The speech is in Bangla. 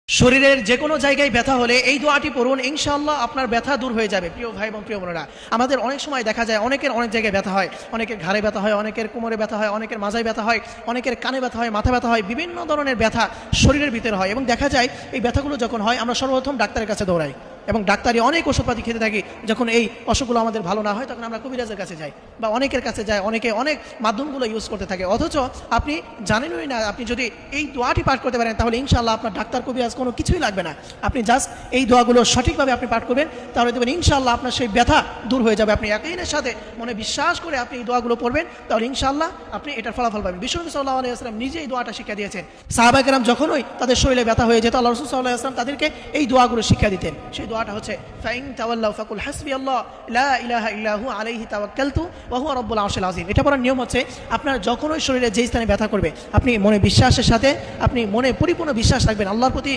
শরীরের যে কোনো জায়গায় ব্যথা হলে এই দোয়াটি পড়ুন, ইনশাআল্লাহ আপনার ব্যথা দূর হয়ে যাবে। প্রিয় ভাই এবং প্রিয় বোনেরা, আমাদের অনেক সময় দেখা যায় অনেকের অনেক জায়গায় ব্যথা হয়। অনেকের ঘাড়ে ব্যথা হয়, অনেকের কোমরে ব্যথা হয়, অনেকের মাজায় ব্যথা হয়, অনেকের কানে ব্যথা হয়, মাথা ব্যথা হয়, বিভিন্ন ধরনের ব্যথা শরীরের ভিতরে হয়। এবং দেখা যায় এই ব্যথাগুলো যখন হয় আমরা সর্বপ্রথম ডাক্তারের কাছে দৌড়াই এবং ডাক্তারি অনেক ওষুধপাতি খেতে থাকি। যখন এই অসুখগুলো আমাদের ভালো না হয় তখন আমরা কবিরাজের কাছে যাই বা অনেকের কাছে যাই, অনেকে অনেক মাধ্যমগুলো ইউজ করতে থাকে। অথচ আপনি জানেনই না, আপনি যদি এই দোয়াটি পাঠ করতে পারেন তাহলে ইনশাআল্লাহ আপনার ডাক্তার কবিরাজ কোনো কিছুই লাগবে না। আপনি জাস্ট এই দোয়াগুলো সঠিকভাবে আপনি পাঠ করবেন, তাহলে দেখবেন ইনশাআল্লাহ আপনার সেই ব্যথা দূর হয়ে যাবে। আপনি ইয়াকিনের সাথে মনে বিশ্বাস করে আপনি এই দোয়াগুলো পড়বেন, তাহলে ইনশাআল্লাহ আপনি এটার ফলাফল পাবেন। বিশ্বনবী সাল্লাল্লাহু আলাইহি ওয়াসাল্লাম নিজে এই দোয়াটা শিক্ষা দিয়েছেন। সাহাবায়ে কেরাম যখনই তাদের শরীরে ব্যথা হয়ে যেত আল্লাহ রাসূল সাল্লাল্লাহু আলাইহি ওয়াসাল্লাম তাদেরকে এই দোয়াগুলো শিক্ষা দিতেন। সেই দোয়াটা হচ্ছে ফাইন তাওয়াল্লাউ ফাকুল হাসবিয়াল্লাহ লা ইলাহা ইল্লা হু আলাইহি তাওয়াক্কালতু ওয়া হুয়া রাব্বুল আরশিল আযীম। এটা পড়ার নিয়ম হচ্ছে আপনার যখনই শরীরে যে স্থানে ব্যথা করবে আপনি মনে বিশ্বাসের সাথে, আপনি মনে পরিপূর্ণ বিশ্বাস রাখবেন আল্লাহর প্রতি।